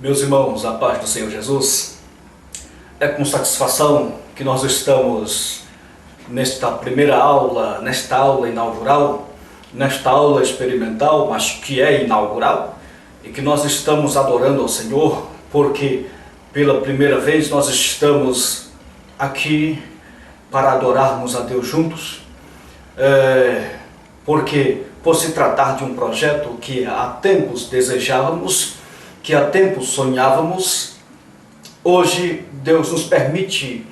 Meus irmãos, a paz do Senhor Jesus, é com satisfação que nós estamos nesta primeira aula, nesta aula inaugural, nesta aula experimental, mas que é inaugural, e que nós estamos adorando ao Senhor, porque pela primeira vez nós estamos aqui para adorarmos a Deus juntos, porque por se tratar de um projeto que há tempos desejávamos, que há tempos sonhávamos, hoje Deus nos permite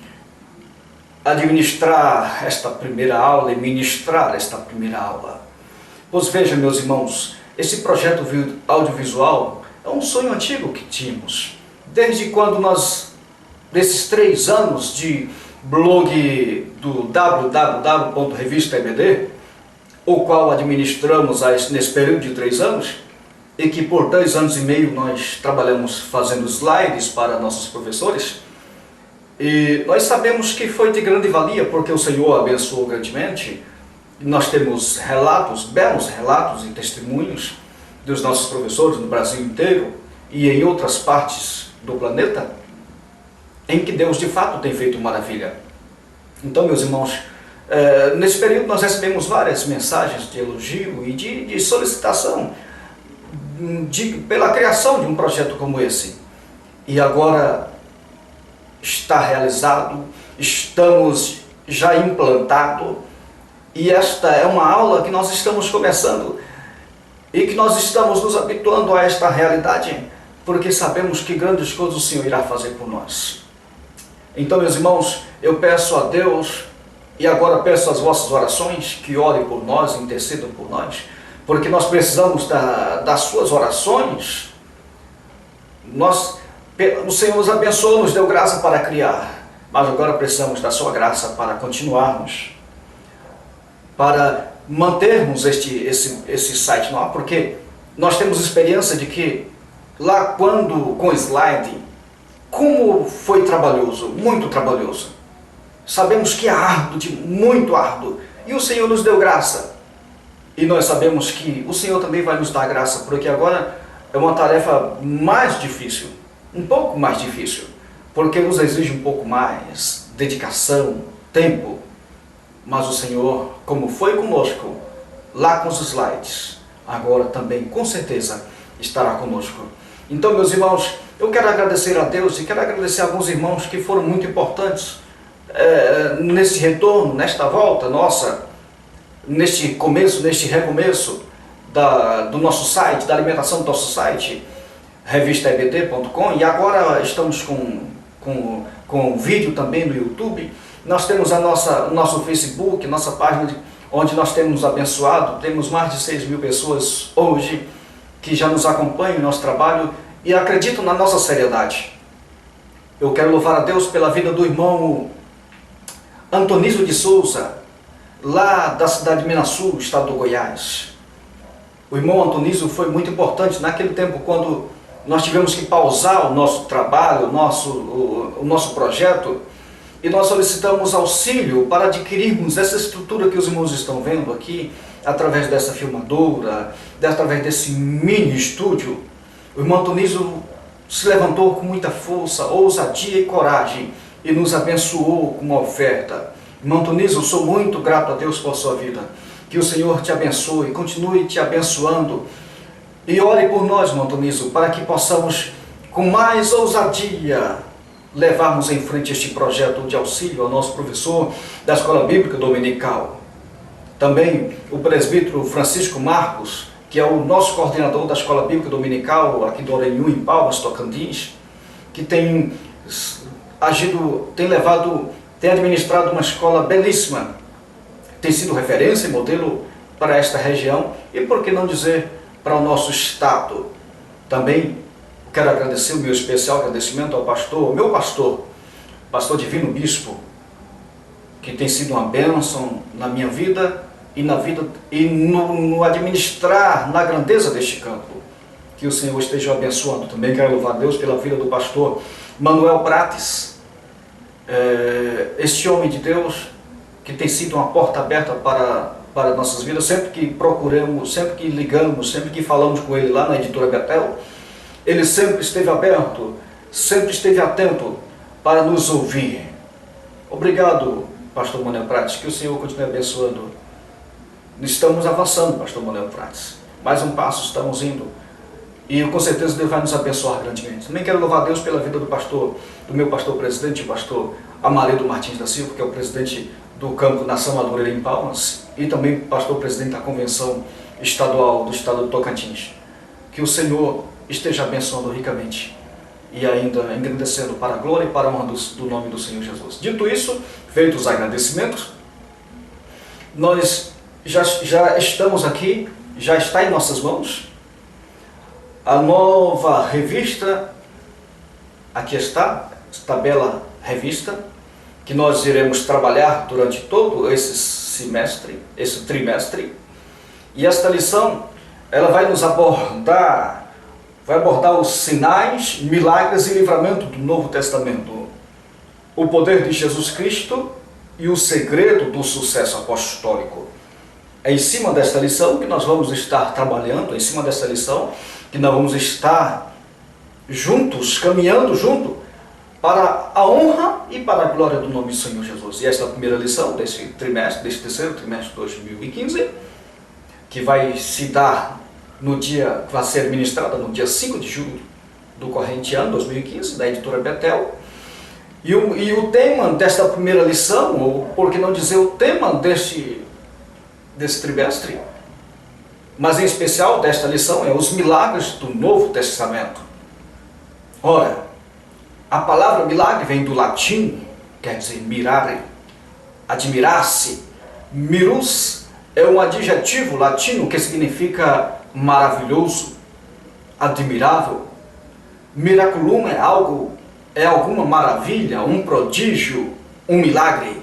administrar esta primeira aula e ministrar esta primeira aula. Pois veja, meus irmãos, esse projeto audiovisual é um sonho antigo que tínhamos. Desde quando nós, desses 3 anos de blog do www.revistaebd, o qual administramos nesse período de 3 anos, e que por 2 anos e meio nós trabalhamos fazendo slides para nossos professores, e nós sabemos que foi de grande valia, porque o Senhor abençoou grandemente. Nós temos relatos, belos relatos e testemunhos dos nossos professores no Brasil inteiro e em outras partes do planeta, em que Deus de fato tem feito maravilha. Então, meus irmãos, nesse período nós recebemos várias mensagens de elogio e de solicitação pela criação de um projeto como esse. E agora está realizado, estamos já implantado, e esta é uma aula que nós estamos começando e que nós estamos nos habituando a esta realidade, porque sabemos que grandes coisas o Senhor irá fazer por nós. Então, meus irmãos, eu peço a Deus, e agora peço as vossas orações, que orem por nós, intercedam por nós, porque nós precisamos das suas orações. O Senhor nos abençoou, nos deu graça para criar, mas agora precisamos da sua graça para continuarmos, para mantermos esse site no ar, porque nós temos experiência de que lá quando com slide, como foi trabalhoso, muito trabalhoso. Sabemos que é árduo, muito árduo, e o Senhor nos deu graça. E nós sabemos que o Senhor também vai nos dar graça, porque agora é uma tarefa mais difícil, um pouco mais difícil, porque nos exige um pouco mais dedicação, tempo. Mas o Senhor, como foi conosco lá com os slides, agora também com certeza estará conosco. Então, meus irmãos, eu quero agradecer a Deus e quero agradecer a alguns irmãos que foram muito importantes nesse retorno, nesta volta nossa, neste começo, neste recomeço do nosso site, da alimentação do nosso site, revistaebd.com, e agora estamos com vídeo também no YouTube. Nós temos nosso Facebook, nossa página, onde nós temos abençoado, temos mais de 6.000 pessoas hoje que já nos acompanham no nosso trabalho e acreditam na nossa seriedade. Eu quero louvar a Deus pela vida do irmão Antonísio de Souza, lá da cidade de Minasul, estado do Goiás. O irmão Antonísio foi muito importante naquele tempo quando nós tivemos que pausar o nosso trabalho, o nosso projeto, e nós solicitamos auxílio para adquirirmos essa estrutura que os irmãos estão vendo aqui, através dessa filmadora, através desse mini estúdio. O irmão Antonísio se levantou com muita força, ousadia e coragem e nos abençoou com uma oferta. Irmão Antonísio, eu sou muito grato a Deus por sua vida. Que o Senhor te abençoe, continue te abençoando. E ore por nós, irmão Antonísio, para que possamos, com mais ousadia, levarmos em frente este projeto de auxílio ao nosso professor da Escola Bíblica Dominical. Também o presbítero Francisco Marcos, que é o nosso coordenador da Escola Bíblica Dominical aqui do Orenhu, em Palmas, Tocantins, que tem administrado uma escola belíssima, tem sido referência e modelo para esta região e, por que não dizer, para o nosso estado. Também quero agradecer o meu especial agradecimento ao meu pastor Divino Bispo, que tem sido uma bênção na minha vida e no administrar na grandeza deste campo. Que o Senhor esteja abençoando. Também quero louvar a Deus pela vida do pastor Manuel Prates, este homem de Deus que tem sido uma porta aberta para nossas vidas, sempre que procuramos, sempre que ligamos, sempre que falamos com ele lá na editora Betel, Ele sempre esteve aberto, sempre esteve atento para nos ouvir. Obrigado, pastor Manuel Prates, que o Senhor continue abençoando. Estamos avançando, pastor Manuel Prates. Mais um passo estamos indo. E com certeza Deus vai nos abençoar grandemente. Também quero louvar a Deus pela vida do meu pastor presidente, o pastor Amarildo Martins da Silva, que é o presidente do campo Nação Madureira em Palmas, e também pastor presidente da Convenção Estadual do Estado do Tocantins. Que o Senhor esteja abençoando ricamente e ainda engrandecendo para a glória e para a honra do nome do Senhor Jesus. Dito isso, feitos os agradecimentos, nós já estamos aqui, já está em nossas mãos, a nova revista, aqui está, esta bela revista, que nós iremos trabalhar durante todo esse semestre, esse trimestre, e esta lição, ela vai nos abordar os sinais, milagres e livramento do Novo Testamento, o poder de Jesus Cristo e o segredo do sucesso apostólico. É em cima desta lição que nós vamos estar trabalhando, é em cima desta lição que nós vamos estar juntos, caminhando junto para a honra e para a glória do nome do Senhor Jesus. E esta é a primeira lição deste terceiro trimestre de 2015, que vai se dar que vai ser ministrada no dia 5 de julho do corrente ano 2015, da editora Betel. E o tema desta primeira lição, ou por que não dizer o tema desse trimestre, mas em especial desta lição, é os milagres do Novo Testamento. Ora, a palavra milagre vem do latim, quer dizer mirare, admirar-se. Mirus é um adjetivo latino que significa maravilhoso, admirável. Miraculum é alguma maravilha, um prodígio, um milagre.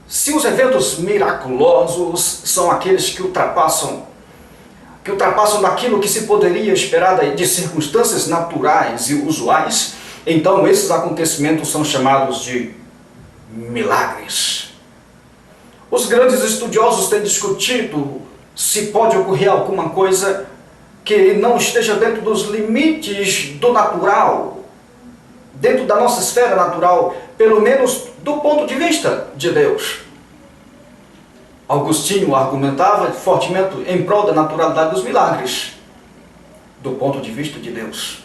Se os eventos miraculosos são aqueles que ultrapassam daquilo que se poderia esperar de circunstâncias naturais e usuais, então esses acontecimentos são chamados de milagres. Os grandes estudiosos têm discutido se pode ocorrer alguma coisa que não esteja dentro dos limites do natural, dentro da nossa esfera natural, pelo menos do ponto de vista de Deus. Agostinho argumentava fortemente em prol da naturalidade dos milagres, do ponto de vista de Deus.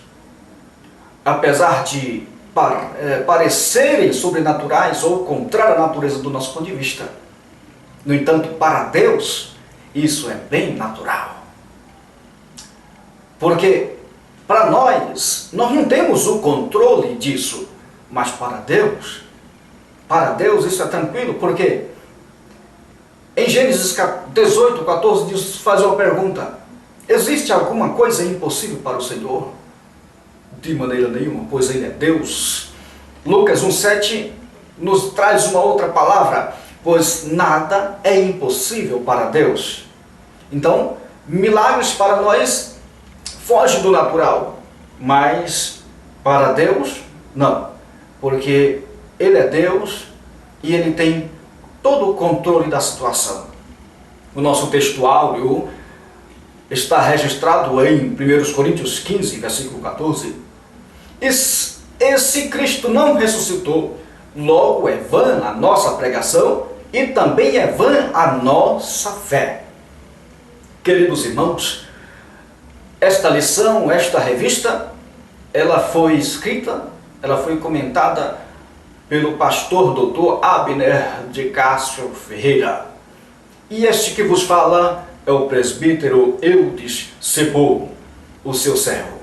Apesar de parecerem sobrenaturais ou contrários à natureza do nosso ponto de vista, no entanto, para Deus, isso é bem natural. Porque para nós não temos o controle disso, mas para Deus isso é tranquilo, porque em Gênesis 18, 14, Deus faz uma pergunta: existe alguma coisa impossível para o Senhor? De maneira nenhuma, pois Ele é Deus. Lucas 1,7 nos traz uma outra palavra: pois nada é impossível para Deus. Então, milagres para nós fogem do natural, mas para Deus, não, porque Ele é Deus e Ele tem todo o controle da situação. O nosso textuário está registrado em 1 Coríntios 15, versículo 14. E se Cristo não ressuscitou, logo é vã a nossa pregação e também é vã a nossa fé. Queridos irmãos, esta lição, esta revista, ela foi escrita, ela foi comentada pelo pastor Dr. Abner de Castro Ferreira. E este que vos fala é o presbítero Eudes Cebô, o seu servo.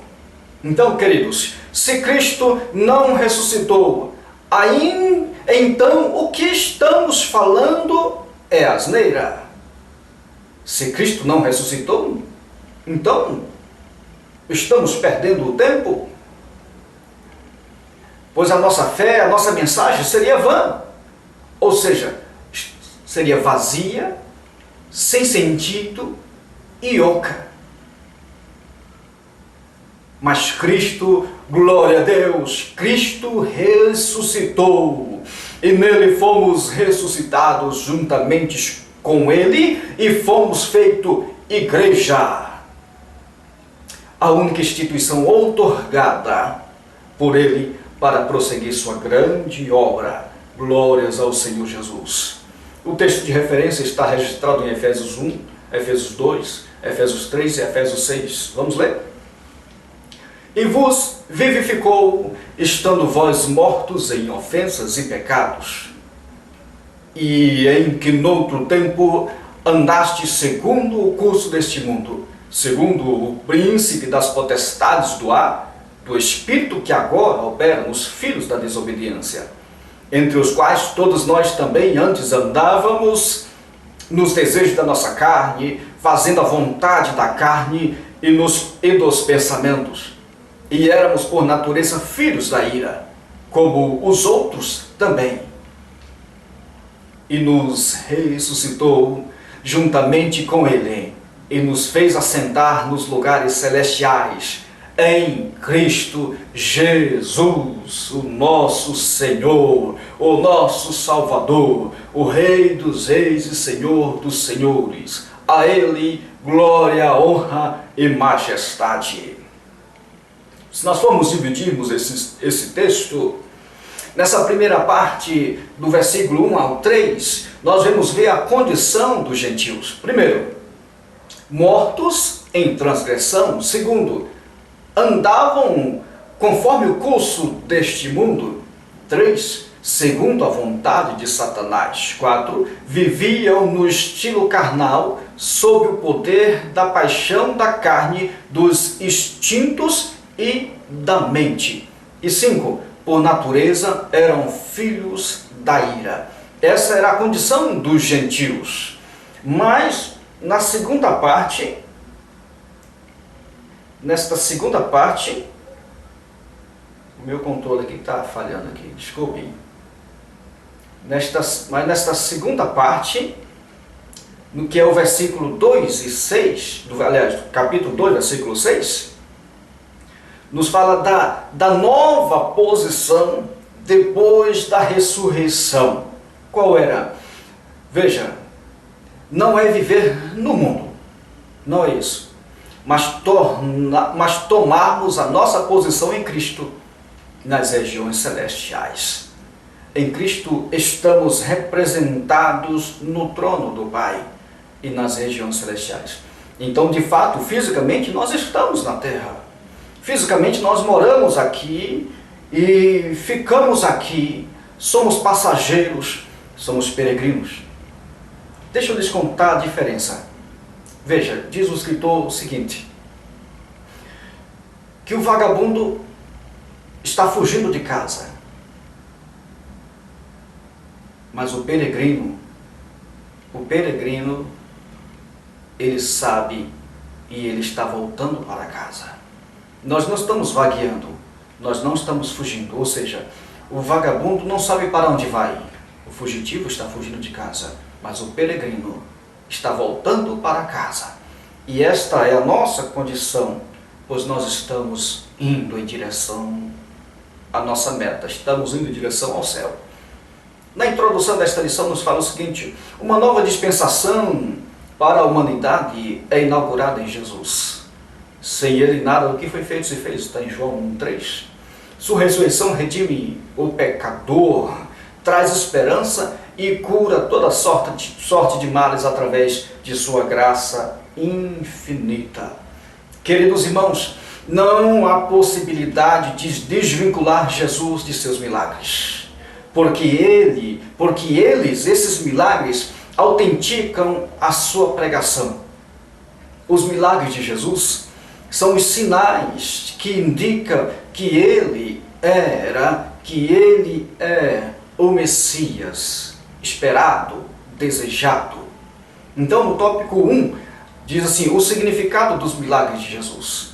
Então, queridos, se Cristo não ressuscitou, então o que estamos falando é asneira. Se Cristo não ressuscitou, então estamos perdendo o tempo, pois a nossa fé, a nossa mensagem seria vã, ou seja, seria vazia, sem sentido e oca. Mas Cristo, glória a Deus, Cristo ressuscitou, e nele fomos ressuscitados juntamente com Ele, e fomos feito igreja. a única instituição outorgada por Ele para prosseguir sua grande obra. Glórias ao Senhor Jesus. O texto de referência está registrado em Efésios 1, Efésios 2, Efésios 3 e Efésios 6. Vamos ler? E vos vivificou, estando vós mortos em ofensas e pecados, e em que noutro tempo andaste segundo o curso deste mundo, segundo o príncipe das potestades do ar, do espírito que agora opera nos filhos da desobediência, entre os quais todos nós também antes andávamos nos desejos da nossa carne, fazendo a vontade da carne e dos pensamentos. E éramos por natureza filhos da ira, como os outros também. E nos ressuscitou juntamente com Ele, e nos fez assentar nos lugares celestiais, em Cristo Jesus, o nosso Senhor, o nosso Salvador, o Rei dos Reis e Senhor dos Senhores. A Ele glória, honra e majestade. Se nós formos dividirmos esse texto, nessa primeira parte, do versículo 1 ao 3, nós vamos ver a condição dos gentios. Primeiro, mortos em transgressão. Segundo, andavam conforme o curso deste mundo. 3, segundo a vontade de Satanás. 4, viviam no estilo carnal, sob o poder da paixão da carne, dos instintos e da mente. E 5, por natureza eram filhos da ira. Essa era a condição dos gentios. Mas, na segunda parte, nesta segunda parte, o meu controle aqui está falhando aqui, desculpem. Mas nesta segunda parte, no que é o versículo 2 e 6, aliás, capítulo 2, versículo 6, nos fala da nova posição depois da ressurreição. Qual era? Veja, não é viver no mundo, não é isso, mas tomarmos a nossa posição em Cristo nas regiões celestiais. Em Cristo estamos representados no trono do Pai e nas regiões celestiais. Então, de fato, fisicamente nós estamos na terra. Fisicamente nós moramos aqui e ficamos aqui, somos passageiros, somos peregrinos. Deixa eu lhes contar a diferença. Veja, diz o escritor o seguinte, que o vagabundo está fugindo de casa, mas o peregrino, ele sabe e ele está voltando para casa. Nós não estamos vagueando, nós não estamos fugindo, ou seja, o vagabundo não sabe para onde vai, o fugitivo está fugindo de casa, mas o peregrino está voltando para casa. E esta é a nossa condição, pois nós estamos indo em direção à nossa meta, estamos indo em direção ao céu. Na introdução desta lição nos fala o seguinte, uma nova dispensação para a humanidade é inaugurada em Jesus. Sem Ele nada do que foi feito se fez, está em João 1,3. Sua ressurreição redime o pecador, traz esperança e cura toda sorte de males através de sua graça infinita. Queridos irmãos, não há possibilidade de desvincular Jesus de seus milagres, porque esses milagres autenticam a sua pregação. Os milagres de Jesus são os sinais que indicam que Ele é o Messias esperado, desejado. Então, no tópico 1, diz assim, o significado dos milagres de Jesus.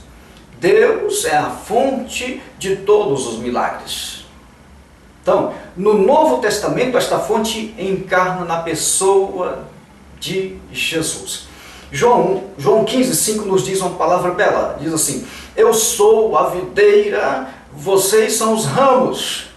Deus é a fonte de todos os milagres. Então, no Novo Testamento, esta fonte encarna na pessoa de Jesus. João 15,5 nos diz uma palavra bela, diz assim, eu sou a videira, vocês são os ramos.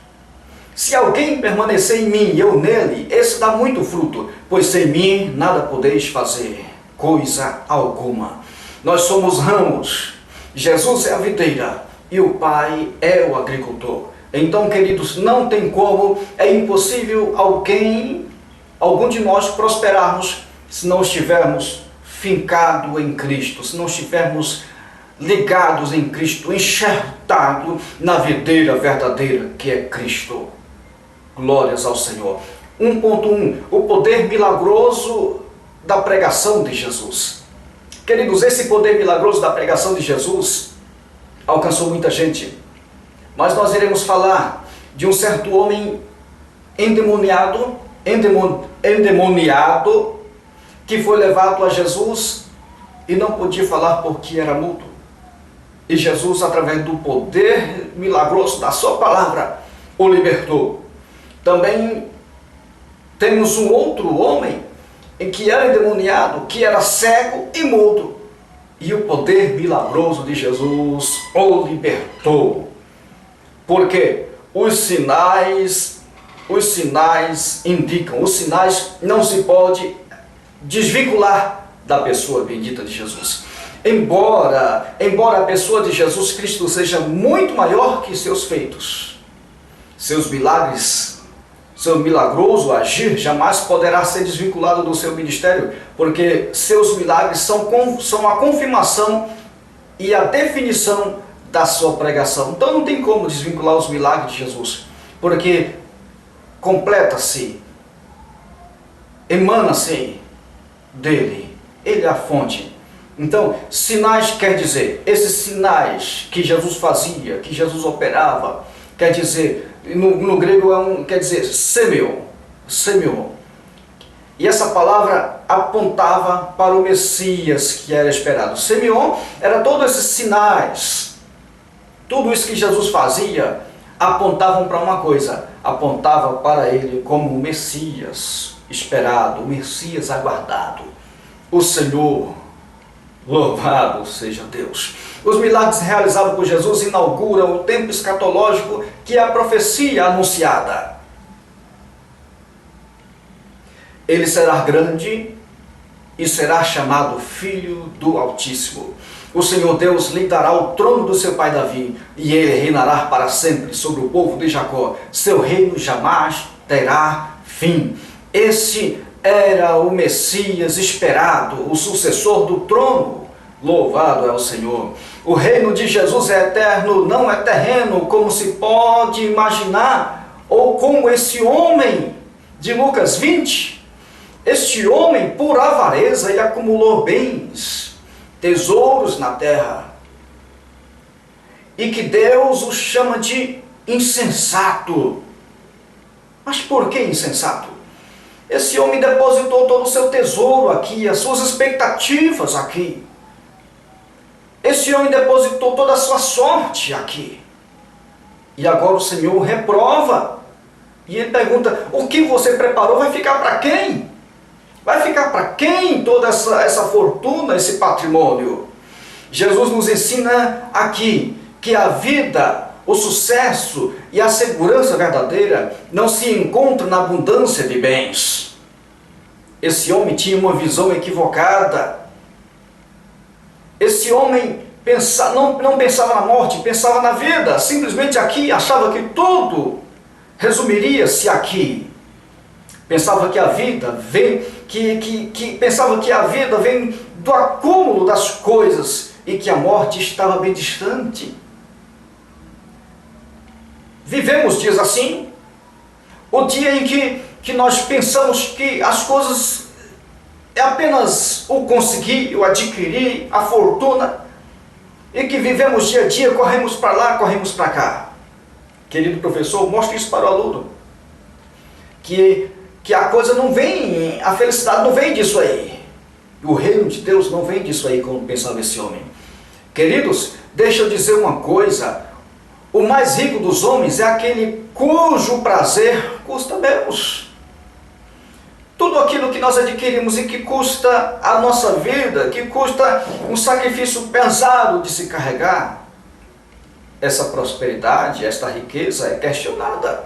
Se alguém permanecer em mim e eu nele, esse dá muito fruto, pois sem mim nada podeis fazer, coisa alguma. Nós somos ramos, Jesus é a videira e o Pai é o agricultor. Então, queridos, não tem como, é impossível algum de nós prosperarmos se não estivermos fincados em Cristo, se não estivermos ligados em Cristo, enxertados na videira verdadeira que é Cristo. Glórias ao Senhor. 1.1. O poder milagroso da pregação de Jesus. Queridos, esse poder milagroso da pregação de Jesus alcançou muita gente. Mas nós iremos falar de um certo homem endemoniado, que foi levado a Jesus e não podia falar porque era mudo. E Jesus, através do poder milagroso da sua palavra, o libertou. Também temos um outro homem em que era endemoniado, que era cego e mudo. E o poder milagroso de Jesus o libertou. Porque os sinais indicam, os sinais não se pode desvincular da pessoa bendita de Jesus. Embora a pessoa de Jesus Cristo seja muito maior que seus feitos, seus milagres, seu milagroso agir jamais poderá ser desvinculado do seu ministério, porque seus milagres são a confirmação e a definição da sua pregação. Então não tem como desvincular os milagres de Jesus, porque completa-se, emana-se dele, ele é a fonte. Então, sinais quer dizer, esses sinais que Jesus fazia, que Jesus operava, quer dizer, no grego quer dizer semeo. E essa palavra apontava para o Messias que era esperado. Semeo era todos esses sinais, tudo isso que Jesus fazia, apontavam para uma coisa, apontava para ele como o Messias esperado, o Messias aguardado, o Senhor. Louvado seja Deus. Os milagres realizados por Jesus inauguram o tempo escatológico que é a profecia anunciada. Ele será grande e será chamado Filho do Altíssimo. O Senhor Deus lhe dará o trono do seu pai Davi, e ele reinará para sempre sobre o povo de Jacó. Seu reino jamais terá fim. Esse era o Messias esperado, o sucessor do trono. Louvado é o Senhor. O reino de Jesus é eterno, não é terreno, como se pode imaginar, ou como esse homem de Lucas 20. Este homem, por avareza, ele acumulou bens, tesouros na terra, e que Deus o chama de insensato. Mas por que insensato? Esse homem depositou todo o seu tesouro aqui, as suas expectativas aqui. Esse homem depositou toda a sua sorte aqui. E agora o Senhor o reprova. E ele pergunta, o que você preparou vai ficar para quem? Vai ficar para quem toda essa fortuna, esse patrimônio? Jesus nos ensina aqui que a vida, o sucesso e a segurança verdadeira não se encontram na abundância de bens. Esse homem tinha uma visão equivocada. Esse homem não pensava na morte, pensava na vida, simplesmente aqui, achava que tudo resumiria-se aqui. Pensava que a vida vem, pensava que a vida vem do acúmulo das coisas e que a morte estava bem distante. Vivemos dias assim, o dia em que nós pensamos que as coisas é apenas o conseguir, o adquirir, a fortuna, e que vivemos dia a dia, corremos para lá, corremos para cá. Querido professor, mostre isso para o aluno, que a coisa não vem, a felicidade não vem disso aí, o reino de Deus não vem disso aí, como pensava esse homem. Queridos, deixa eu dizer uma coisa, o mais rico dos homens é aquele cujo prazer custa menos. Tudo aquilo que nós adquirimos e que custa a nossa vida, que custa um sacrifício pesado de se carregar, essa prosperidade, esta riqueza é questionada.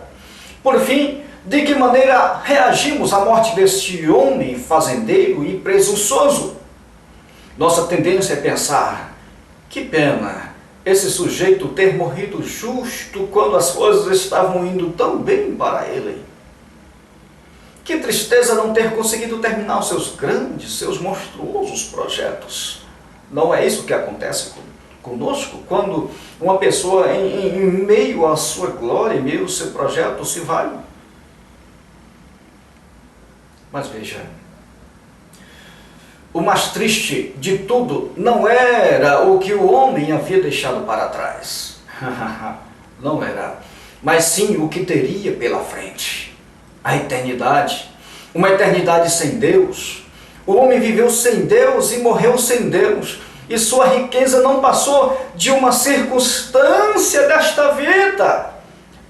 Por fim, de que maneira reagimos à morte deste homem fazendeiro e presunçoso? Nossa tendência é pensar Que pena esse sujeito ter morrido justo quando as coisas estavam indo tão bem para ele. Que tristeza não ter conseguido terminar os seus grandes, seus monstruosos projetos. Não é isso que acontece conosco quando uma pessoa em meio à sua glória, em meio ao seu projeto, se vai. Mas veja, o mais triste de tudo não era o que o homem havia deixado para trás. Não era. Mas sim o que teria pela frente. A eternidade. Uma eternidade sem Deus. O homem viveu sem Deus e morreu sem Deus. E sua riqueza não passou de uma circunstância desta vida,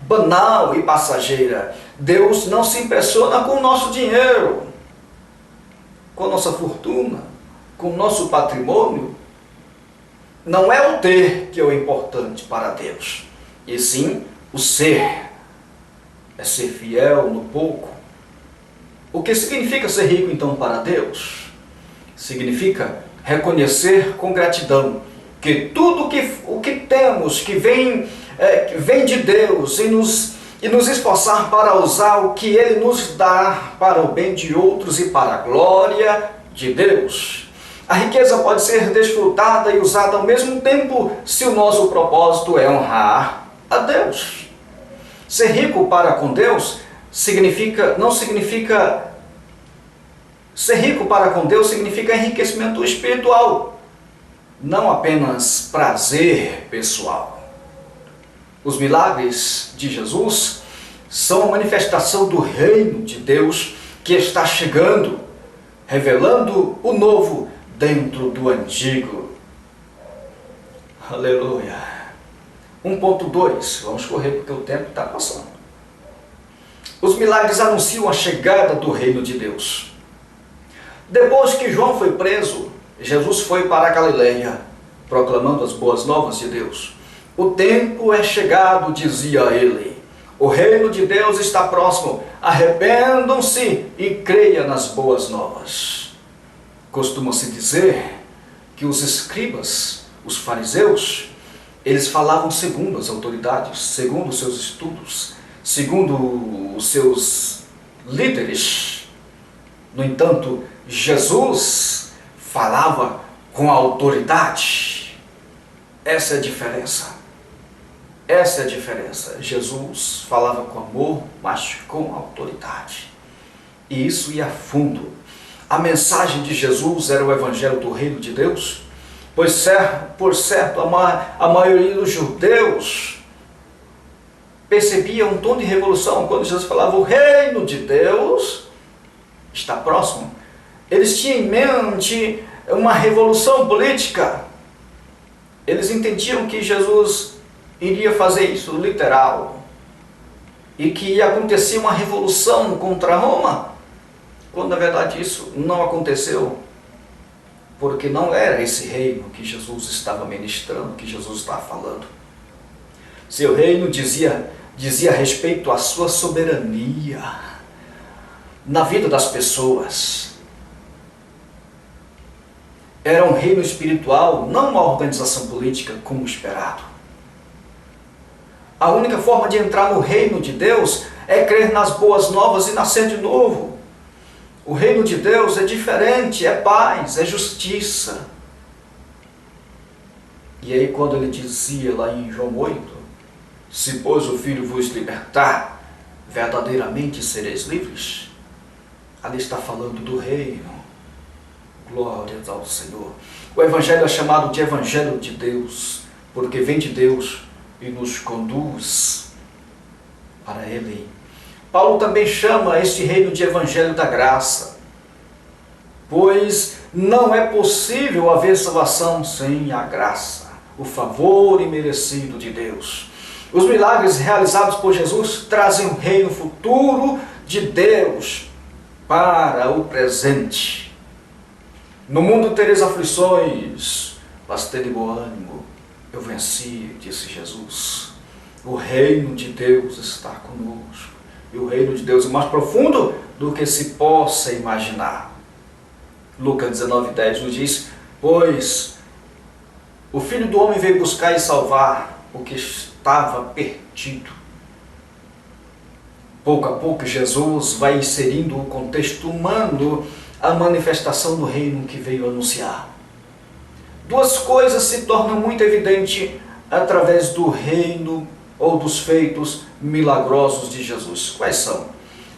banal e passageira. Deus não se impressiona com o nosso dinheiro, com a nossa fortuna, com o nosso patrimônio. Não é o ter que é o importante para Deus, e sim o ser. É ser fiel no pouco. O que significa ser rico então para Deus? Significa reconhecer com gratidão que tudo o que temos que vem de Deus e nos esforçar para usar o que Ele nos dá para o bem de outros e para a glória de Deus. A riqueza pode ser desfrutada e usada ao mesmo tempo se o nosso propósito é honrar a Deus. Ser rico para com Deus Ser rico para com Deus significa enriquecimento espiritual, não apenas prazer pessoal. Os milagres de Jesus são a manifestação do reino de Deus que está chegando, revelando o novo dentro do antigo. Aleluia. 1.2, vamos correr porque o tempo está passando. Os milagres anunciam a chegada do reino de Deus. Depois que João foi preso, Jesus foi para a Galileia, proclamando as boas novas de Deus. O tempo é chegado, dizia ele. O reino de Deus está próximo. Arrependam-se e creia nas boas novas. Costuma-se dizer que os escribas, os fariseus, eles falavam segundo as autoridades, segundo os seus estudos, segundo os seus líderes. No entanto, Jesus falava com autoridade. Essa é a diferença. Essa é a diferença. Jesus falava com amor, mas com autoridade. E isso ia a fundo. A mensagem de Jesus era o evangelho do reino de Deus, pois por certo a maioria dos judeus percebia um tom de revolução quando Jesus falava o reino de Deus está próximo. Eles tinham em mente uma revolução política. Eles entendiam que Jesus iria fazer isso literal e que ia acontecer uma revolução contra Roma, quando na verdade isso não aconteceu, porque não era esse reino que Jesus estava ministrando, que Jesus estava falando. Seu reino dizia respeito à sua soberania na vida das pessoas. Era um reino espiritual, não uma organização política como esperado. A única forma de entrar no reino de Deus é crer nas boas novas e nascer de novo. O reino de Deus é diferente, é paz, é justiça. E aí quando ele dizia lá em João 8, se pois o Filho vos libertar, verdadeiramente sereis livres. Ali está falando do reino. Glórias ao Senhor. O Evangelho é chamado de Evangelho de Deus, porque vem de Deus e nos conduz para Ele. Paulo também chama este reino de Evangelho da graça, pois não é possível haver salvação sem a graça, o favor imerecido de Deus. Os milagres realizados por Jesus trazem o reino futuro de Deus para o presente. No mundo tereis aflições, mas tende bom ânimo, eu venci, disse Jesus. O reino de Deus está conosco. E o reino de Deus é mais profundo do que se possa imaginar. Lucas 19:10 nos diz, pois O Filho do Homem veio buscar e salvar o que estava perdido. Pouco a pouco, Jesus vai inserindo o contexto humano, a manifestação do reino que veio anunciar. Duas coisas se tornam muito evidentes através do reino ou dos feitos milagrosos de Jesus. Quais são?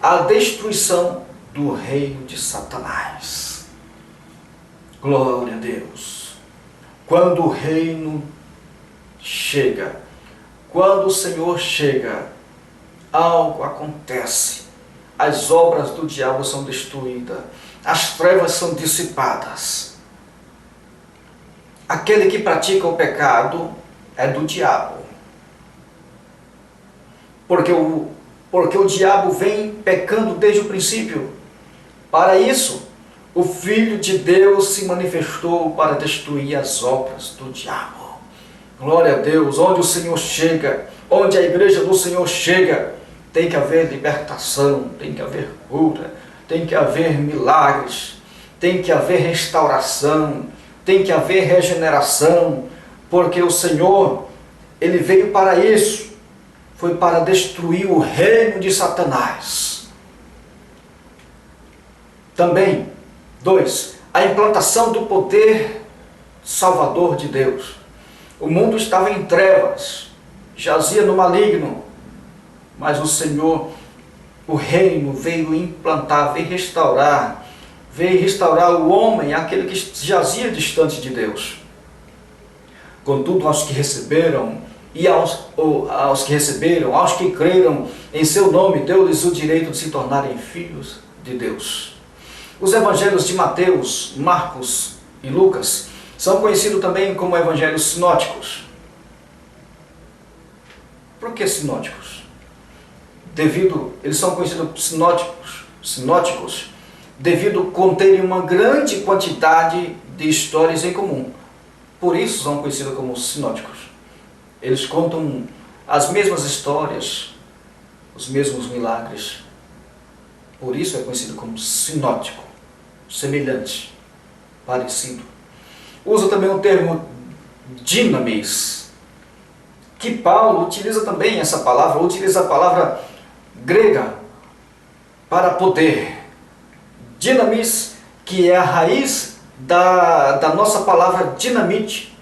A destruição do reino de Satanás. Glória a Deus. Quando o reino chega, quando o Senhor chega, algo acontece. As obras do diabo são destruídas, as trevas são dissipadas. Aquele que pratica o pecado é do diabo. Porque o diabo vem pecando desde o princípio. Para isso, o Filho de Deus se manifestou para destruir as obras do diabo. Glória a Deus. Onde o Senhor chega, onde a igreja do Senhor chega, tem que haver libertação, tem que haver cura, tem que haver milagres, tem que haver restauração, tem que haver regeneração, porque o Senhor, Ele veio para isso, foi para destruir o reino de Satanás. Também, 2, a implantação do poder salvador de Deus. O mundo estava em trevas, jazia no maligno, mas o Senhor, o reino veio implantar, veio restaurar o homem, aquele que jazia distante de Deus. Contudo, aos que receberam, aos que creram em seu nome, deu-lhes o direito de se tornarem filhos de Deus. Os evangelhos de Mateus, Marcos e Lucas são conhecidos também como evangelhos sinóticos. Por que sinóticos? Eles são conhecidos sinóticos devido a conterem uma grande quantidade de histórias em comum. Por isso são conhecidos como sinóticos. Eles contam as mesmas histórias, os mesmos milagres. Por isso é conhecido como sinótico, semelhante, parecido. Usa também o termo dinamis, que Paulo utiliza também essa palavra, utiliza a palavra grega para poder. Dinamis, que é a raiz da nossa palavra dinamite.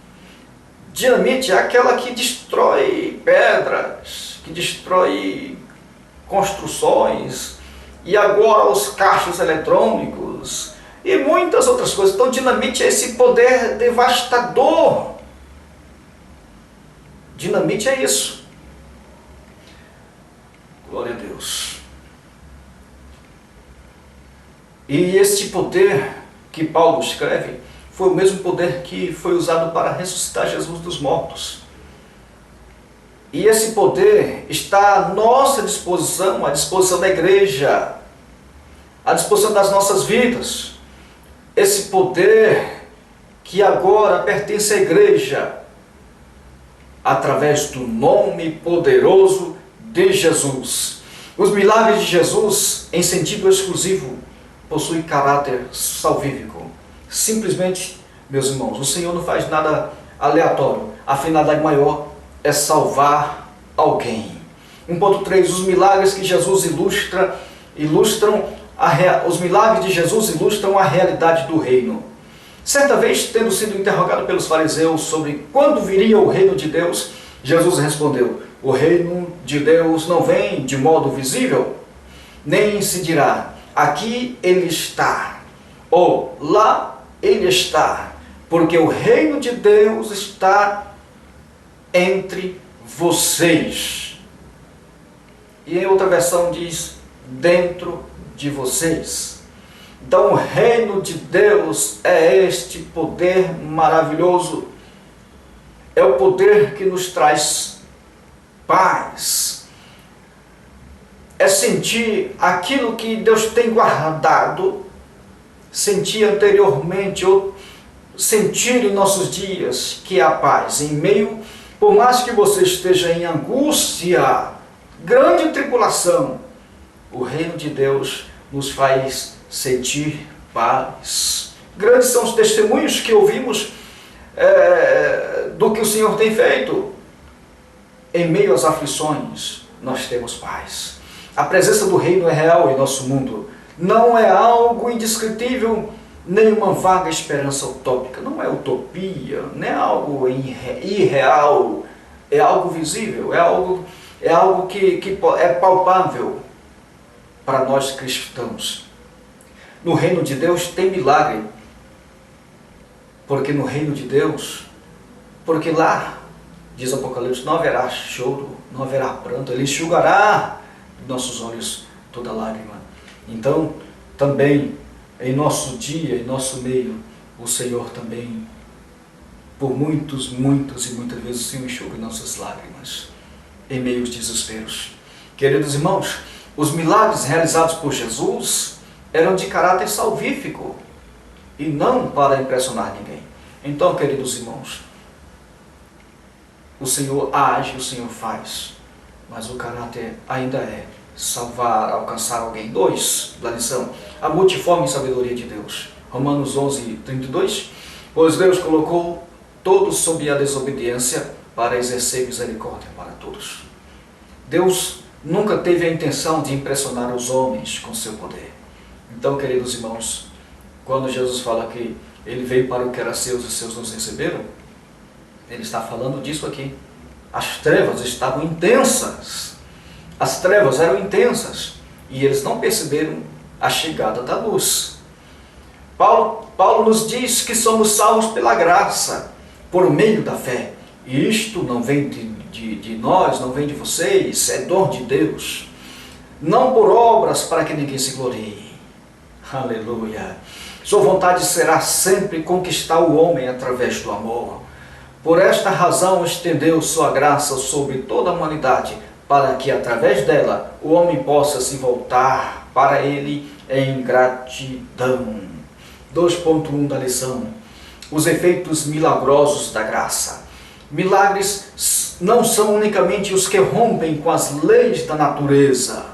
Dinamite é aquela que destrói pedras, que destrói construções, e agora os caixas eletrônicos e muitas outras coisas. Então dinamite é esse poder devastador. Dinamite é isso. Glória a Deus. E este poder que Paulo escreve foi o mesmo poder que foi usado para ressuscitar Jesus dos mortos. E esse poder está à nossa disposição, à disposição da igreja, à disposição das nossas vidas. Esse poder que agora pertence à igreja, através do nome poderoso de Jesus. Os milagres de Jesus, em sentido exclusivo, possuem caráter salvífico. Simplesmente, meus irmãos, o Senhor não faz nada aleatório. A finalidade maior é salvar alguém. 1.3. Os milagres que Jesus os milagres de Jesus ilustram a realidade do reino. Certa vez, tendo sido interrogado pelos fariseus sobre quando viria o reino de Deus, Jesus respondeu: o reino de Deus não vem de modo visível, nem se dirá, aqui ele está, ou lá ele está, porque o reino de Deus está entre vocês. E em outra versão diz, dentro de vocês. Então o reino de Deus é este poder maravilhoso, é o poder que nos traz paz, é sentir aquilo que Deus tem guardado, sentir anteriormente, ou sentir em nossos dias, que é a paz, em meio, por mais que você esteja em angústia, grande tribulação, o reino de Deus nos faz sentir paz. Grandes são os testemunhos que ouvimos do que o Senhor tem feito. Em meio às aflições, nós temos paz. A presença do reino é real em nosso mundo. Não é algo indescritível, nem uma vaga esperança utópica. Não é utopia, não é algo irreal. É algo visível, é algo que é palpável para nós cristãos. No reino de Deus tem milagre. Porque no reino de Deus, porque lá, diz Apocalipse, não haverá choro, não haverá pranto, Ele enxugará de nossos olhos toda lágrima. Então, também, em nosso dia, em nosso meio, o Senhor também, por muitas e muitas vezes, o Senhor enxuga nossas lágrimas, em meio aos desesperos. Queridos irmãos, os milagres realizados por Jesus eram de caráter salvífico, e não para impressionar ninguém. Então, queridos irmãos, o Senhor age, o Senhor faz, mas o caráter ainda é salvar, alcançar alguém. 2 da lição, a multiforme sabedoria de Deus. Romanos 11, 32. Pois Deus colocou todos sob a desobediência para exercer misericórdia para todos. Deus nunca teve a intenção de impressionar os homens com seu poder. Então, queridos irmãos, quando Jesus fala que Ele veio para o que era seus e os seus não receberam, Ele está falando disso aqui. As trevas estavam intensas. As trevas eram intensas. E eles não perceberam a chegada da luz. Paulo nos diz que somos salvos pela graça, por meio da fé. E isto não vem de nós, não vem de vocês, é dom de Deus. Não por obras para que ninguém se glorie. Aleluia. Sua vontade será sempre conquistar o homem através do amor. Por esta razão estendeu sua graça sobre toda a humanidade, para que através dela o homem possa se voltar para ele em gratidão. 2.1 da lição. Os efeitos milagrosos da graça. Milagres não são unicamente os que rompem com as leis da natureza.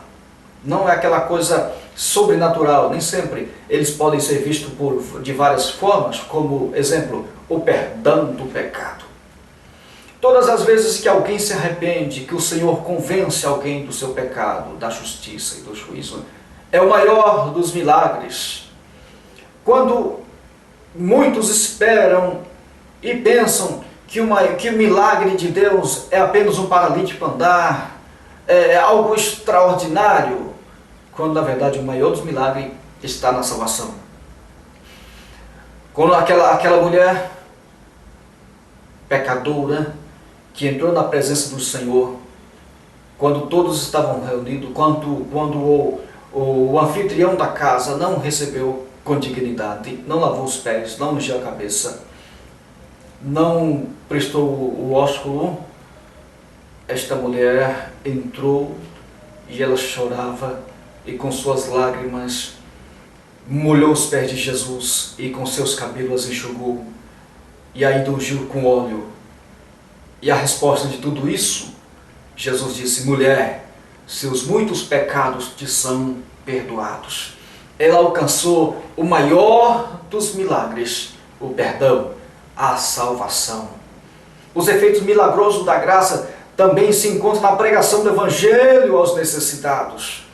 Não é aquela coisa sobrenatural, nem sempre. Eles podem ser vistos de várias formas, como, exemplo, o perdão do pecado. Todas as vezes que alguém se arrepende, que o Senhor convence alguém do seu pecado, da justiça e do juízo, é o maior dos milagres. Quando muitos esperam e pensam que o milagre de Deus é apenas um paralítico andar, é algo extraordinário, quando na verdade o maior dos milagres está na salvação. Quando aquela mulher pecadora que entrou na presença do Senhor, quando todos estavam reunidos, quando o anfitrião da casa não recebeu com dignidade, não lavou os pés, não ungiu a cabeça, não prestou o ósculo, esta mulher entrou e ela chorava e com suas lágrimas molhou os pés de Jesus e com seus cabelos enxugou e ainda ungiu com óleo. E a resposta de tudo isso, Jesus disse: mulher, seus muitos pecados te são perdoados. Ela alcançou o maior dos milagres, o perdão, a salvação. Os efeitos milagrosos da graça também se encontram na pregação do Evangelho aos necessitados.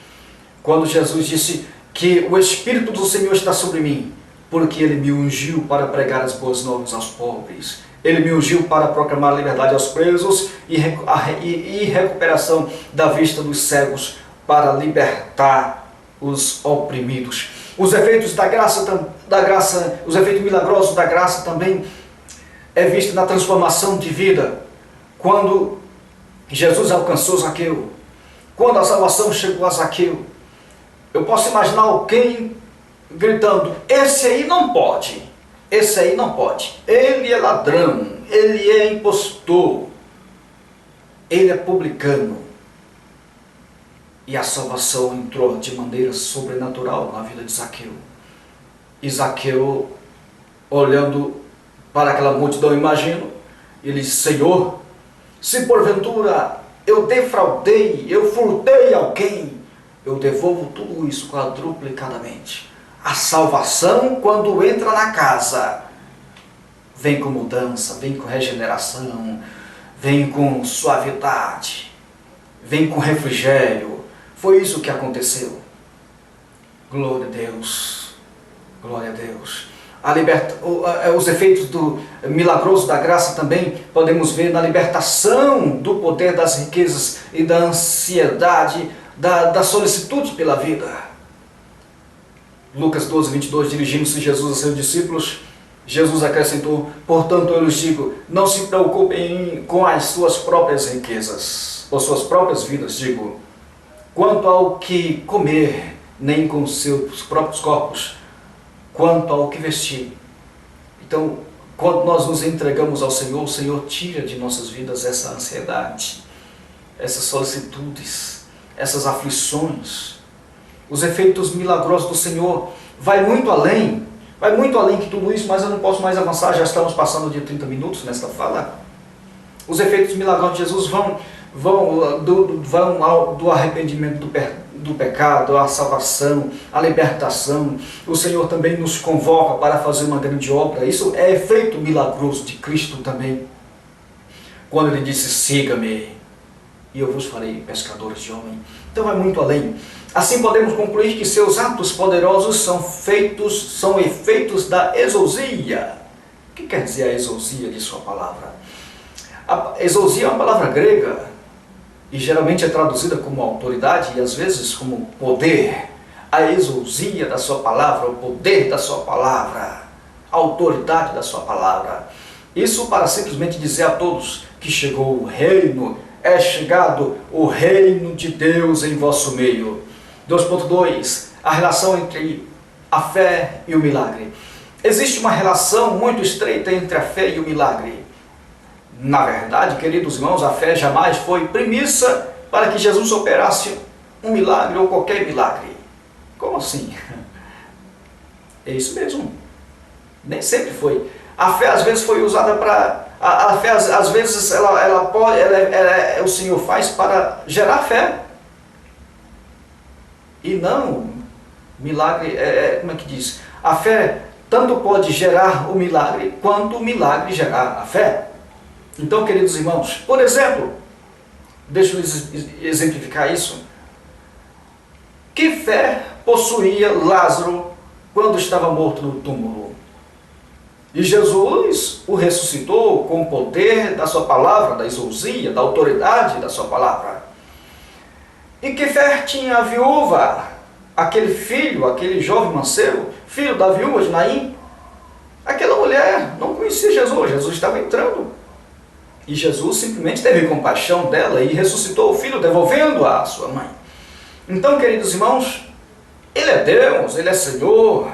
Quando Jesus disse que o Espírito do Senhor está sobre mim, porque Ele me ungiu para pregar as boas novas aos pobres. Ele me ungiu para proclamar liberdade aos presos e recuperação da vista dos cegos, para libertar os oprimidos. Os efeitos os efeitos milagrosos da graça também é visto na transformação de vida. Quando Jesus alcançou Zaqueu, quando a salvação chegou a Zaqueu, eu posso imaginar alguém gritando: esse aí não pode, esse aí não pode, ele é ladrão, ele é impostor, ele é publicano. E a salvação entrou de maneira sobrenatural na vida de Zaqueu. E Zaqueu, olhando para aquela multidão, imagino, ele disse: Senhor, se porventura eu defraudei, eu furtei alguém, eu devolvo tudo isso quadruplicadamente. A salvação, quando entra na casa, vem com mudança, vem com regeneração, vem com suavidade, vem com refrigério. Foi isso que aconteceu. Glória a Deus, glória a Deus. Os efeitos do milagroso da graça também podemos ver na libertação do poder das riquezas e da ansiedade, da solicitude pela vida. Lucas 12, 22, dirigindo-se Jesus a seus discípulos, Jesus acrescentou: portanto eu lhes digo, não se preocupem com as suas próprias riquezas, ou suas próprias vidas, digo, quanto ao que comer, nem com seus próprios corpos, quanto ao que vestir. Então, quando nós nos entregamos ao Senhor, o Senhor tira de nossas vidas essa ansiedade, essas solicitudes, essas aflições. Os efeitos milagrosos do Senhor vai muito além que tudo isso, mas eu não posso mais avançar, já estamos passando de 30 minutos nesta fala. Os efeitos milagrosos de Jesus vão do arrependimento do pecado, à salvação, à libertação. O Senhor também nos convoca para fazer uma grande obra. Isso é efeito milagroso de Cristo também. Quando Ele disse: siga-me, e eu vos farei pescadores de homem. Então vai muito além. Assim podemos concluir que seus atos poderosos são efeitos da exousia. O que quer dizer a exousia de sua palavra? A exousia é uma palavra grega e geralmente é traduzida como autoridade e às vezes como poder. A exousia da sua palavra, o poder da sua palavra, a autoridade da sua palavra. Isso para simplesmente dizer a todos que chegou o reino, é chegado o reino de Deus em vosso meio. 2.2. A relação entre a fé e o milagre. Existe uma relação muito estreita entre a fé e o milagre. Na verdade, queridos irmãos, a fé jamais foi premissa para que Jesus operasse um milagre ou qualquer milagre. Como assim? É isso mesmo. Nem sempre foi. A fé às vezes foi usada para... A fé às vezes o Senhor faz para gerar fé. E não, milagre, como é que diz? A fé tanto pode gerar o milagre, quanto o milagre gerar a fé. Então, queridos irmãos, por exemplo, deixa eu exemplificar isso. Que fé possuía Lázaro quando estava morto no túmulo? E Jesus o ressuscitou com o poder da sua palavra, da exousia, da autoridade da sua palavra. E que fé tinha a viúva, aquele filho, aquele jovem mancebo, filho da viúva de Naim? Aquela mulher não conhecia Jesus, Jesus estava entrando. E Jesus simplesmente teve compaixão dela e ressuscitou o filho, devolvendo-a à sua mãe. Então, queridos irmãos, Ele é Deus, Ele é Senhor.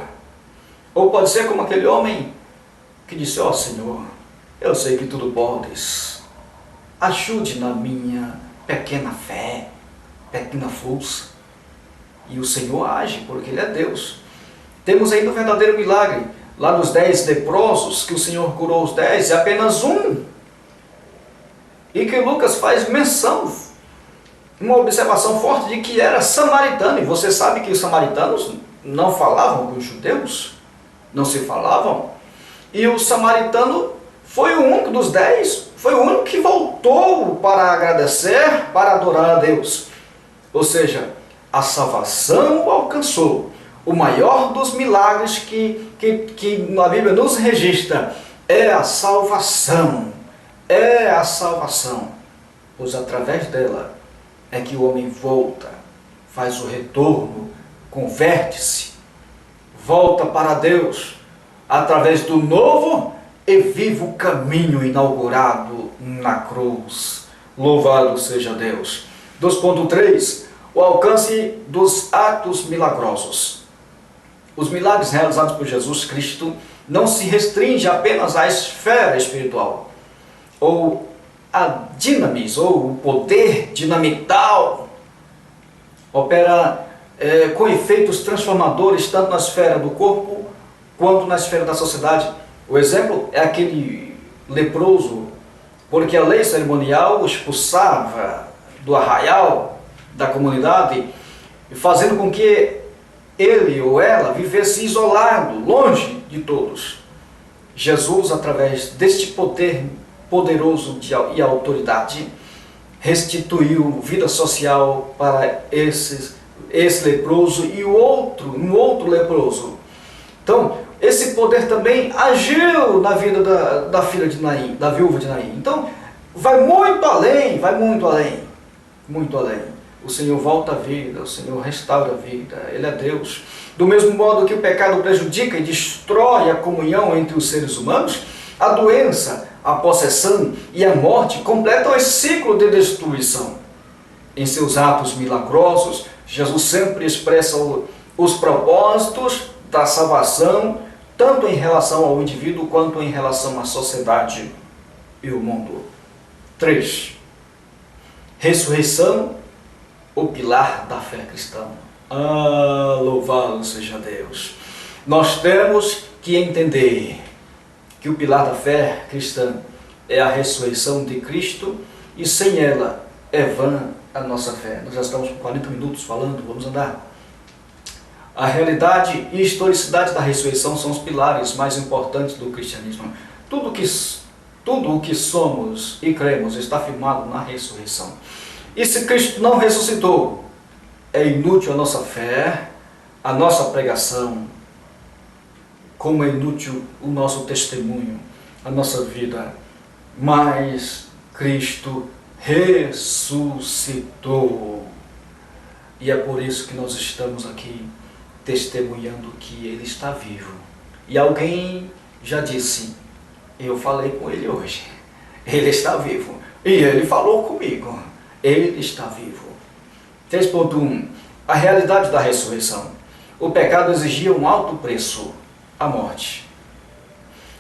Ou pode ser como aquele homem que disse: ó Senhor, eu sei que tudo podes, ajude na minha pequena fé, pequena força. E o Senhor age, porque Ele é Deus. Temos ainda um verdadeiro milagre, lá nos 10 leprosos, que o Senhor curou os 10, e apenas um. E que Lucas faz menção, uma observação forte de que era samaritano. E você sabe que os samaritanos não falavam com os judeus, não se falavam. E o samaritano foi o único dos 10, foi o único que voltou para agradecer, para adorar a Deus. Ou seja, a salvação o alcançou. O maior dos milagres que a Bíblia nos registra é a salvação. É a salvação. Pois através dela é que o homem volta, faz o retorno, converte-se, volta para Deus, através do novo e vivo caminho inaugurado na cruz. Louvado seja Deus. 2.3. O alcance dos atos milagrosos. Os milagres realizados por Jesus Cristo não se restringe apenas à esfera espiritual, ou a dinamis, ou o poder dinamital. Opera com efeitos transformadores tanto na esfera do corpo quanto na esfera da sociedade. O exemplo é aquele leproso, porque a lei cerimonial o expulsava do arraial da comunidade, fazendo com que ele ou ela vivesse isolado, longe de todos. Jesus, através deste poder poderoso e autoridade, restituiu vida social para esse leproso e um outro leproso. Então, esse poder também agiu na vida da filha de Naim, da viúva de Naim. Então, vai muito além, muito além. O Senhor volta a vida, o Senhor restaura a vida, Ele é Deus. Do mesmo modo que o pecado prejudica e destrói a comunhão entre os seres humanos, a doença, a possessão e a morte completam esse ciclo de destruição. Em seus atos milagrosos, Jesus sempre expressa os propósitos da salvação, tanto em relação ao indivíduo quanto em relação à sociedade e o mundo. 3. Ressurreição, o pilar da fé cristã. Louvado seja Deus! Nós temos que entender que o pilar da fé cristã é a ressurreição de Cristo, e sem ela é vã a nossa fé. Nós já estamos com 40 minutos falando, vamos andar. A realidade e historicidade da ressurreição são os pilares mais importantes do cristianismo. Tudo o que somos e cremos está firmado na ressurreição. E se Cristo não ressuscitou, é inútil a nossa fé, a nossa pregação, como é inútil o nosso testemunho, a nossa vida. Mas Cristo ressuscitou. E é por isso que nós estamos aqui testemunhando que Ele está vivo. E alguém já disse, eu falei com Ele hoje, Ele está vivo. E Ele falou comigo, Ele está vivo. 3.1. A realidade da ressurreição. O pecado exigia um alto preço, a morte.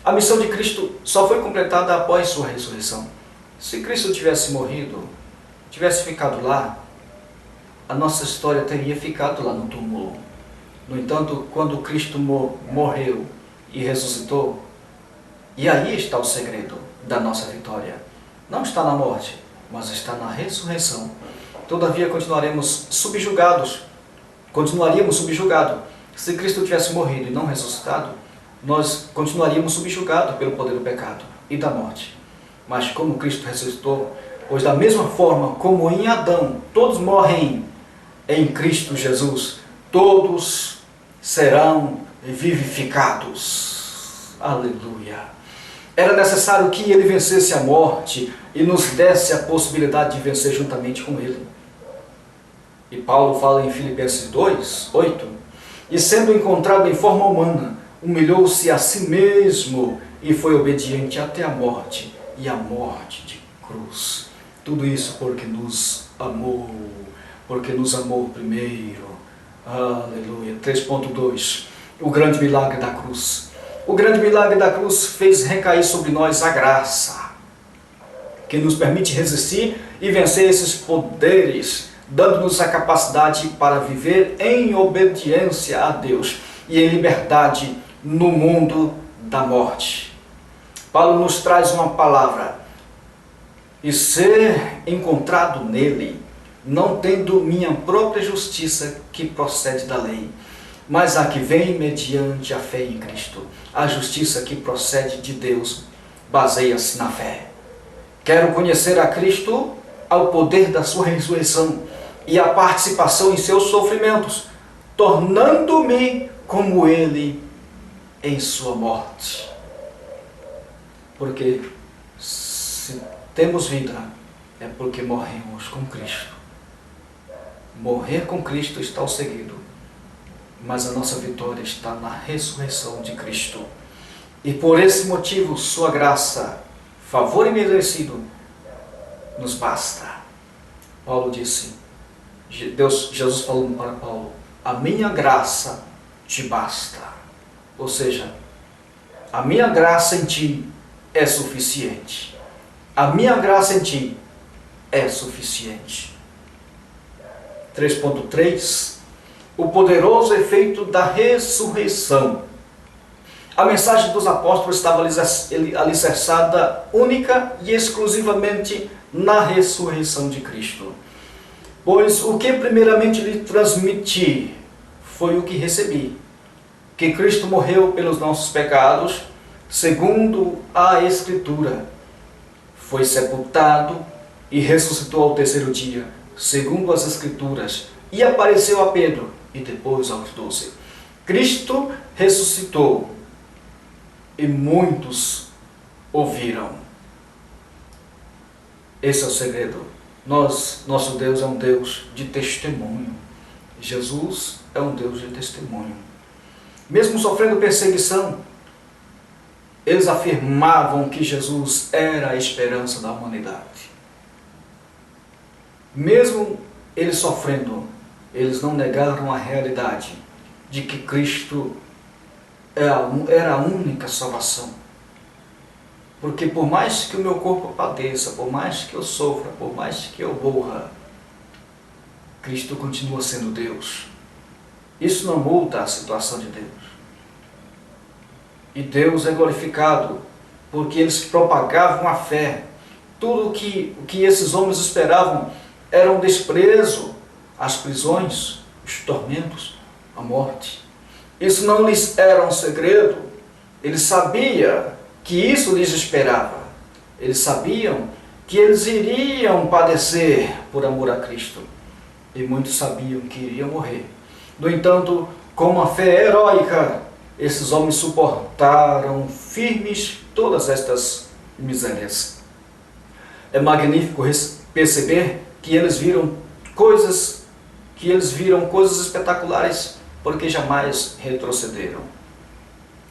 A missão de Cristo só foi completada após sua ressurreição. Se Cristo tivesse morrido, tivesse ficado lá, a nossa história teria ficado lá no túmulo. No entanto, quando Cristo morreu e ressuscitou, e aí está o segredo da nossa vitória. Não está na morte, mas está na ressurreição. Todavia continuaríamos subjugados. Se Cristo tivesse morrido e não ressuscitado, nós continuaríamos subjugados pelo poder do pecado e da morte. Mas como Cristo ressuscitou, pois da mesma forma como em Adão todos morrem, em Cristo Jesus todos serão vivificados. Aleluia! Era necessário que Ele vencesse a morte e nos desse a possibilidade de vencer juntamente com Ele. E Paulo fala em Filipenses 2:8, e sendo encontrado em forma humana, humilhou-se a si mesmo e foi obediente até a morte, e a morte de cruz. Tudo isso porque nos amou primeiro. Aleluia. 3.2. O grande milagre da cruz. O grande milagre da cruz fez recair sobre nós a graça, que nos permite resistir e vencer esses poderes, dando-nos a capacidade para viver em obediência a Deus e em liberdade no mundo da morte. Paulo nos traz uma palavra: e ser encontrado nele, não tendo minha própria justiça que procede da lei, mas a que vem mediante a fé em Cristo. A justiça que procede de Deus baseia-se na fé. Quero conhecer a Cristo, ao poder da sua ressurreição e a participação em seus sofrimentos, tornando-me como Ele em sua morte. Porque se temos vida, é porque morremos com Cristo. Morrer com Cristo está o segredo, mas a nossa vitória está na ressurreição de Cristo. E por esse motivo, sua graça, favor imerecido, nos basta. Paulo disse, Jesus falando para Paulo, a minha graça te basta. Ou seja, a minha graça em ti é suficiente. A minha graça em ti é suficiente. 3.3. O poderoso efeito da ressurreição. A mensagem dos apóstolos estava alicerçada única e exclusivamente na ressurreição de Cristo. Pois o que primeiramente lhe transmiti foi o que recebi: que Cristo morreu pelos nossos pecados, segundo a Escritura, foi sepultado e ressuscitou ao terceiro dia, segundo as Escrituras, e apareceu a Pedro e depois aos 12. Cristo ressuscitou e muitos ouviram. Esse é o segredo. Nosso Deus é um Deus de testemunho. Jesus é um Deus de testemunho. Mesmo sofrendo perseguição, eles afirmavam que Jesus era a esperança da humanidade. Mesmo eles sofrendo, eles não negaram a realidade de que Cristo era a única salvação. Porque por mais que o meu corpo padeça, por mais que eu sofra, por mais que eu morra, Cristo continua sendo Deus. Isso não muda a situação de Deus. E Deus é glorificado porque eles propagavam a fé. Tudo o que esses homens esperavam era um desprezo, as prisões, os tormentos, a morte. Isso não lhes era um segredo. Eles sabiam que isso lhes esperava. Eles sabiam que eles iriam padecer por amor a Cristo. E muitos sabiam que iriam morrer. No entanto, com uma fé heróica, esses homens suportaram firmes todas estas misérias. É magnífico perceber que eles viram coisas espetaculares, porque jamais retrocederam.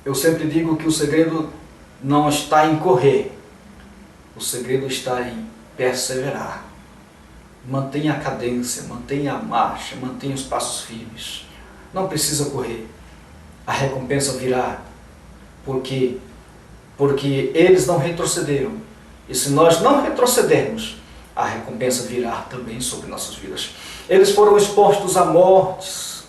Eu sempre digo que o segredo não está em correr, o segredo está em perseverar. Mantenha a cadência, mantenha a marcha, mantenha os passos firmes. Não precisa correr, a recompensa virá, porque eles não retrocederam. E se nós não retrocedermos, a recompensa virá também sobre nossas vidas. Eles foram expostos a mortes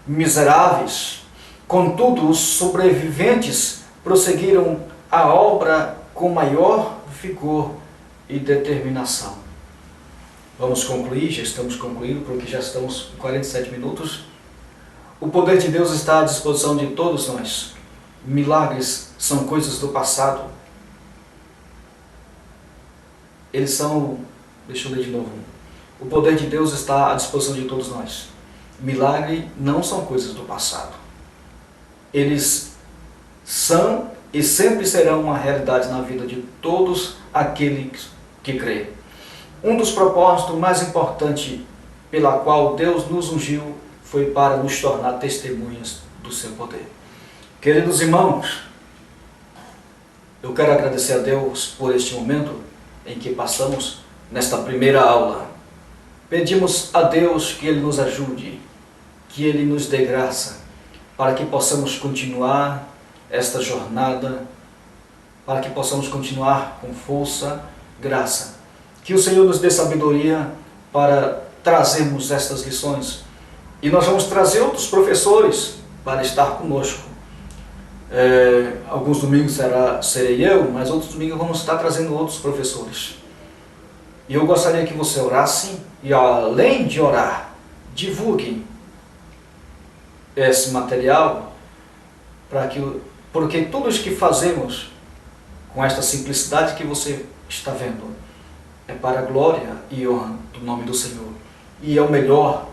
miseráveis, contudo os sobreviventes prosseguiram a obra com maior vigor e determinação. Vamos concluir, já estamos concluindo, porque já estamos com 47 minutos. O poder de Deus está à disposição de todos nós. Milagres são coisas do passado. Eles são... Deixa eu ler de novo. O poder de Deus está à disposição de todos nós. Milagres não são coisas do passado. Eles são e sempre serão uma realidade na vida de todos aqueles que creem. Um dos propósitos mais importantes pela qual Deus nos ungiu foi para nos tornar testemunhas do seu poder. Queridos irmãos, eu quero agradecer a Deus por este momento em que passamos nesta primeira aula. Pedimos a Deus que Ele nos ajude, que Ele nos dê graça, para que possamos continuar esta jornada, para que possamos continuar com força, graça. Que o Senhor nos dê sabedoria para trazermos estas lições. E nós vamos trazer outros professores para estar conosco. Alguns domingos serei eu, mas outros domingos vamos estar trazendo outros professores. E eu gostaria que você orasse e, além de orar, divulguem esse material, porque tudo isso que fazemos com esta simplicidade que você está vendo é para a glória e honra do nome do Senhor. E é o melhor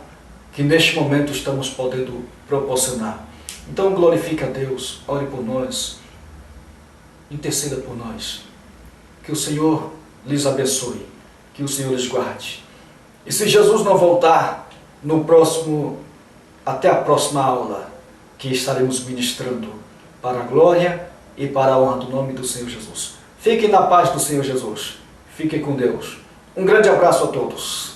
que neste momento estamos podendo proporcionar. Então glorifique a Deus, ore por nós, interceda por nós. Que o Senhor lhes abençoe, que o Senhor lhes guarde. E se Jesus não voltar até a próxima aula, que estaremos ministrando para a glória e para a honra do nome do Senhor Jesus. Fiquem na paz do Senhor Jesus. Fiquem com Deus. Um grande abraço a todos.